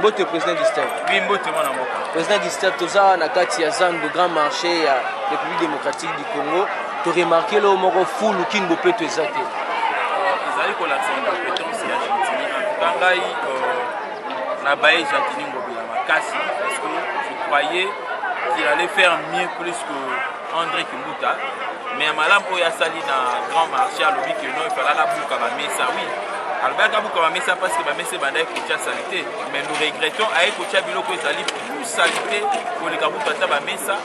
Mbote président Gustave. Oui, mbote mwana mboka. Président Gustave toza na kati ya zone de grand marché ya République démocratique du Congo. Tu remarqué le moko fulu kin bopeto exacte. Ezali ko la compétence ya Gentini. En tout cas ngai na baye Gentini ngobila makasi parce que je croyais qu'il allait faire mieux plus que André Kimbuta. Mais malam oya sali na grand marché à l'obik non il fallait la bouka ba mesa oui. Alors baka bouka ba mesa parce que ba mesa bandai kocha salité mais nous regrettons ay kocha biloko ezali plus salité pour les kabuta ta ba mesa.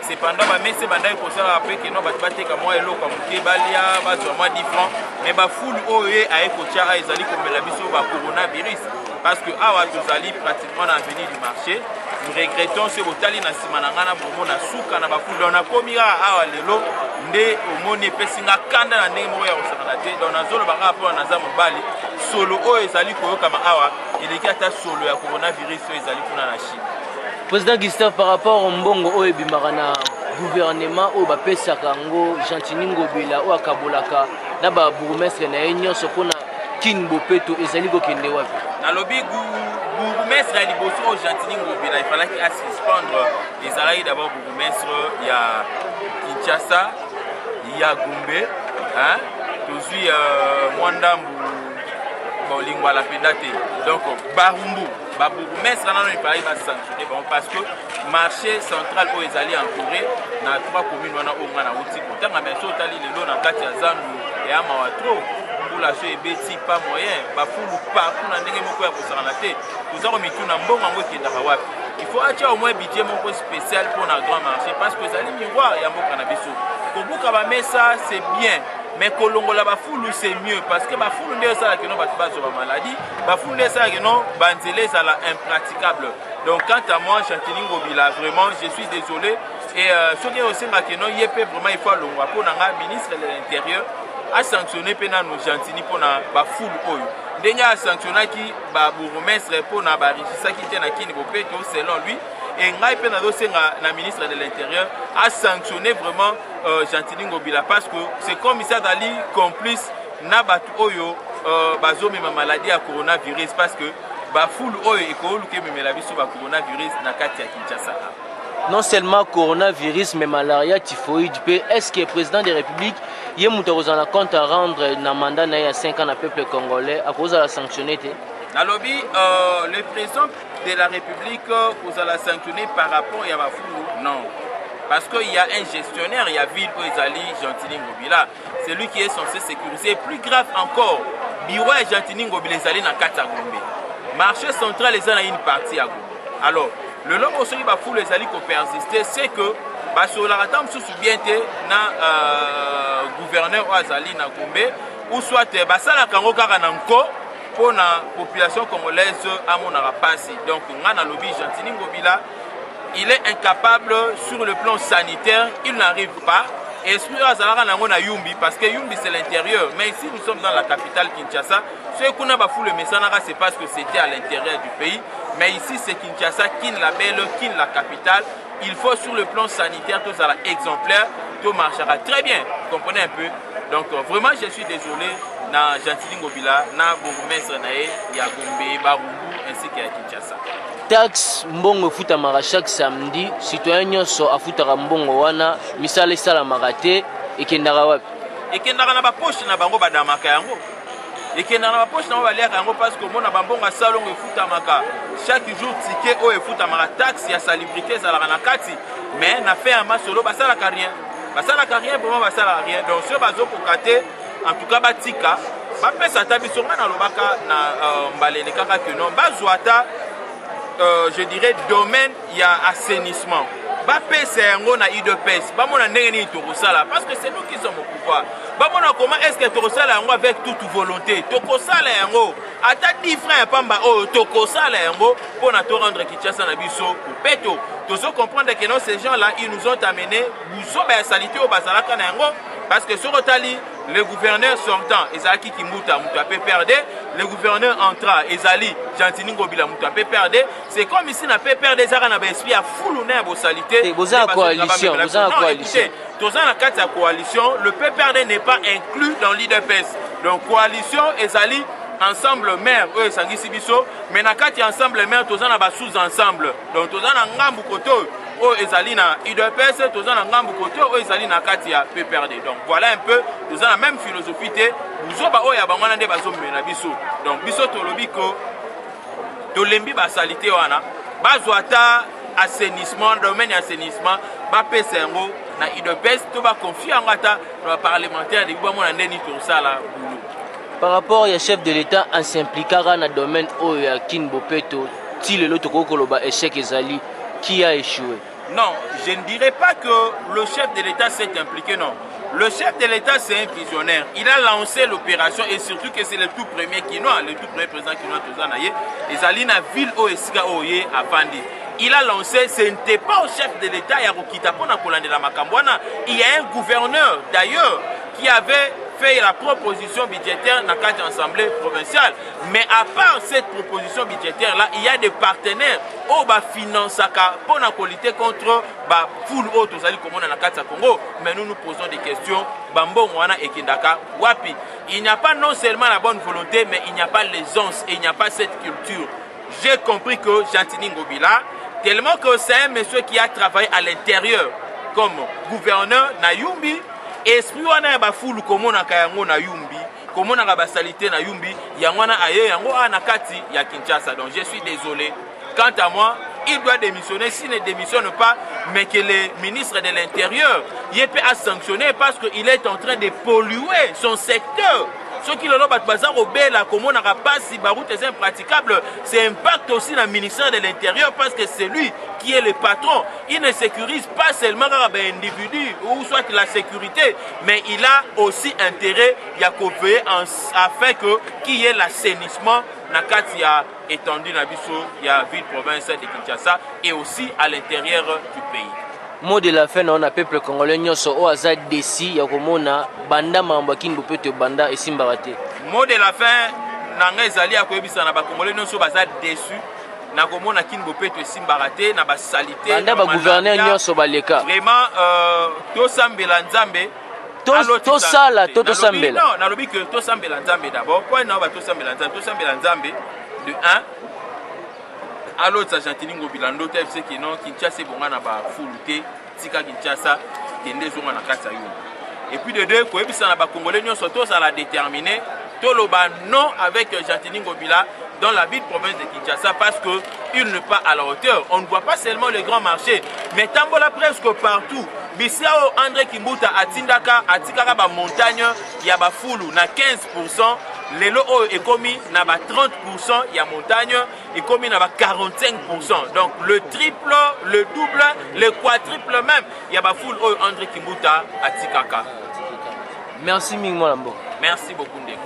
Cependant ba mesa bandai ko sala pe que non ba bateka moi eloko muke balia ba zo moi 10 francs mais ba full oye ay kocha ezali ko mela biso ba coronavirus parce que awa tozali pratiquement dans l'avenir du marché. Nous regrettons ce botali na simananga na bomo na suka na bafull on a komira awa lelo nde omoni pesinga kanda na ndenge moko ya kosakana te donc nazolo baka rapport na za mobali solo oyo ezali koyokama awa eleki ata solo ya coronavirus oyo ezali kuna na Chine. Président Gustave par rapport au mbongo oyo ebimaka na gouvernement oyo bapesaka yango Gentini Ngobila oyo akabolaka na babourgmestre na ye nyonso mpona kin bopeto ezali kokende wapi nalobi bourgmestre ya liboso oyo Gentini Ngobila il fallait qu'il suspendre ezalaki d'abord bourgmestre ya Kinshasa ya Gombe hein tozwi mwandambu bolingwa la pendate donc Barumbu ba bourgmestre nano il fallait ba sanctionner bon parce que marché central oyo ezali entouré na 3 communes wana oyo ngana uti kotanga mais so tali lelo na kati ya Zandu ya Mawatro population ebeti pas moyen bafulu pas kuna ndenge moko ya kosakana te toza komituna mbongo yango ekendaka wapi il faut atia au moins budget moko spécial pour na grand marché parce que ezali miroir ya mboka na biso kobuka bamesa c'est bien mais kolongola bafulu c'est mieux parce que bafulu nde esalaka no bato bazwa maladie bafulu nde esalaka no banzela ezala impraticable donc quant à moi Gentini Ngobila vraiment je suis désolé et soki osengaki no ye pe vraiment il faut alongwa mpo na nga ministre de l'intérieur a sanctionné pena no Gentini pona ba full oyo ndenge a sanctionnaki ba bourgmestre pona ba richisaki te na kini bopeto selon lui et ngai pena dosenga na ministre de l'intérieur a sanctionné vraiment Gentini Ngobila parce que c'est comme ça dali complice na batu oyo bazomi ma maladie à coronavirus parce que ba full oyo ekoluke memela biso ba coronavirus na kati ya Kinshasa. Non seulement coronavirus mais malaria typhoïde pe est-ce que le président de la République il y a un compte à rendre na mandat na 5 ans na peuple congolais à cause de la sanctionner te nalobi le président de la République vous allez sanctionner par rapport à Bafulu non parce qu'il y a un gestionnaire il y a ville Ezali Gentini Ngobila c'est lui qui est censé sécuriser plus grave encore bureau Gentini Ngobila Ezali na kati ya Gombe marché central ezali na une partie à Gombe alors le long aussi Bafulu Ezali ko persister c'est que basolaka ta mosusu bien te na gouverneur Azali na Gombe ou soit basalaka yango kaka na nko pour la population congolaise à mon arapasi donc ngana lobby Gentini Ngobila il est incapable sur le plan sanitaire il n'arrive pas et esprit azalaka nango na Yumbi parce que Yumbi c'est l'intérieur mais ici nous sommes dans la capitale Kinshasa ce qu'on a bafou le mesanaka c'est parce que c'était à l'intérieur du pays mais ici c'est Kinshasa qui la belle qui la capitale il faut sur le plan sanitaire tout ça exemplaire tout marchera très bien vous comprenez un peu donc vraiment je suis désolé na Gentini Ngobila na bourgmestre na ye ya Gombe Barumbu ainsi que ya Kinshasa taxe mbongo efutamaka chaque samedi citoyen nyonso afutaka mbongo wana misala esalamaka te ekendaka wapi ekendaka na bapoche na bango badamaka yango ekendaka na bapoche na bango baliaka yango parce que mona bambongo asalongo efutamaka chaque jour ticket oyo efutamaka taxe ya salubrité ezalaka na kati mais na fin ya masolo basalaka rien vraiment basalaka rien donc so bazokoka te en tout cas batika bapesa ata biso nga nalobaka na mbalele kaka ke non bazwa ata je dirais domaine ya assainissement bapesa yango na UDPS bamona ndenge nini tokosala parce que c'est nous qui sommes au pouvoir bamona comment est-ce que tokosala yango avec toute volonté tokosala yango ata 10 francs ya pamba oyo tokosala yango mpona to rendre Kinshasa na biso kupeto tozo comprendre que non ces gens là ils nous ont amené buzoba ya salité oyo bazalaka na yango parce que sur Otali le gouverneur sortant Ezaki Kimbuta Moutapé perdre le gouverneur entrant Ezali Gentini Ngobila Moutapé perdre c'est comme ici n'a pas perdre ezaka na ba esprit à fulu na bo salité vous avez coalition tous en la coalition le PPRD n'est pas inclus dans l'IDPS donc coalition Ezali ensemble mère eux sangisi biso mais na kati ensemble mère tozana ba sous ensemble donc tozana ngambu koto o ezali na UDPS tozana ngambu koto o ezali na kati ya PPRD donc voilà un peu tozana même philosophie te buzoba o ya bangwana nde bazomena biso donc biso tolobi ko tolembi ba salité wana bazwa ta assainissement domaine assainissement ba pesa yango na UDPS to ba confier ngata na parlementaire de bamona ndeni to sala boulot. Par rapport au chef de l'État, on s'impliquera dans le domaine où il y a Kin Bopeto, si le lot échec Ezali, qui a échoué? Non, je ne dirais pas que le chef de l'État s'est impliqué, non. Le chef de l'État, c'est un visionnaire. Il a lancé l'opération et surtout que c'est le tout premier Kinois, le tout premier président Kinois Tozanaye, Ezali na ville où Esika Oye a Fandi. Il a lancé, ce n'était pas au chef de l'État, il y a un gouverneur d'ailleurs qui avait fait la proposition budgétaire dans le cadre de l'Assemblée provinciale. Mais à part cette proposition budgétaire-là, il y a des partenaires qui financent pour lutter contre la foule haute dans le cadre de Congo. Mais nous nous posons des questions. Il n'y a pas non seulement la bonne volonté, mais il n'y a pas l'aisance et il n'y a pas cette culture. J'ai compris que Jantini Ngobila, tellement que c'est un monsieur qui a travaillé à l'intérieur comme gouverneur na Yumbi, esprit wana ba fulu komona kayango na Yumbi, komona ba salité na Yumbi, yangwana aye yango na kati ya Kinshasa. Donc je suis désolé. Quant à moi, il doit démissionner. S'il ne démissionne pas, mais que le ministre de l'Intérieur y peut à sanctionner parce qu'il est en train de polluer son secteur. Ce qui le bazar au Bela, comme on n'a pas si Barout est impraticable, c'est impact aussi dans le ministère de l'Intérieur parce que c'est lui qui est le patron. Il ne sécurise pas seulement l'individu ou soit la sécurité, mais il a aussi intérêt à veiller afin qu'il y ait l'assainissement dans le étendu dans la ville province de Kinshasa et aussi à l'intérieur du pays. Mot de la fin, on a peuple congolais nyoso o aza desi ya komona banda mamba Kin Bopeto banda esimbarate. Mot de la fin, nanga ezali akoyebisa na ba congolais nyoso baza déçu na komona Kin Bopeto esimbarate na ba salité banda ba gouverneur nyoso baleka. Vraiment to sambela nzambe to sala to sambela. Non, na lobi que to sambela nzambe d'abord. Quoi na ba to sambela nzambe de 1 à l'autre Jantini Ngobila ndoto FC qui non Kinshasa bonga na ba fuluté tika Kinshasa kende zonga na kasa yo. Et puis de deux ko ebisa na ba congolais nyonso to ça la déterminer to loba non avec Jantini Ngobila dans la ville province de Kinshasa parce que il n'est pas à la hauteur. On ne voit pas seulement les grands marchés, mais tambola presque partout. Bissao André Kimbuta atindaka atikaka ba montagne ya ba fulu na 15%. Lelo est commis na ba 30%, il y a montagne et commis na ba 45%. Donc le triple, le double, le quadruple même, il y a ba full André Kimbuta à Tikaka. Merci Ming Molambo. Merci beaucoup Ndeko.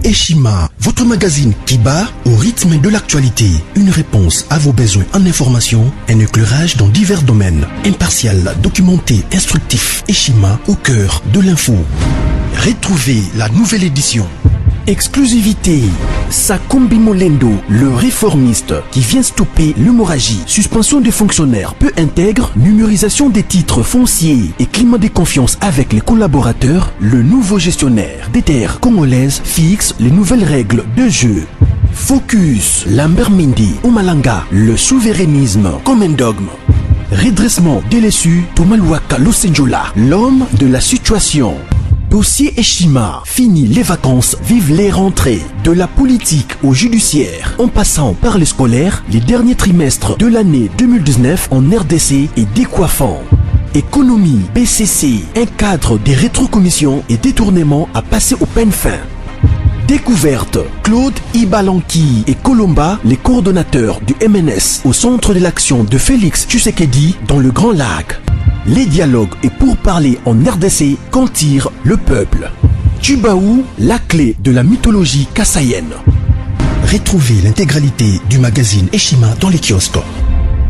Eshima, votre magazine qui bat au rythme de l'actualité. Une réponse à vos besoins en information, un éclairage dans divers domaines. Impartial, documenté, instructif. Eshima au cœur de l'info. Retrouvez la nouvelle édition. Exclusivité, Sakumbi Molendo, le réformiste qui vient stopper l'hémorragie, suspension des fonctionnaires peu intègre, numérisation des titres fonciers et climat de confiance avec les collaborateurs, le nouveau gestionnaire des terres congolaises fixe les nouvelles règles de jeu. Focus, Lambert Mindi, Umalanga, le souverainisme comme un dogme. Redressement délaissé, Tomaluaka Losenjola, l'homme de la situation. Dossier Eshima, fini les vacances, vive les rentrées. De la politique au judiciaire, en passant par les scolaires, les derniers trimestres de l'année 2019 en RDC est décoiffant. Économie, BCC, un cadre des rétrocommissions et détournements à passer au peine fin. Découverte, Claude Ibalanki et Colomba, les coordonnateurs du MNS au centre de l'action de Félix Tshisekedi dans le Grand Lac. Les dialogues et pourparlers en RDC qu'en tire le peuple. Tubaou, la clé de la mythologie kassaïenne. Retrouvez l'intégralité du magazine Eshima dans les kiosques.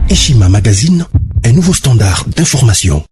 Eshima Magazine, un nouveau standard d'information.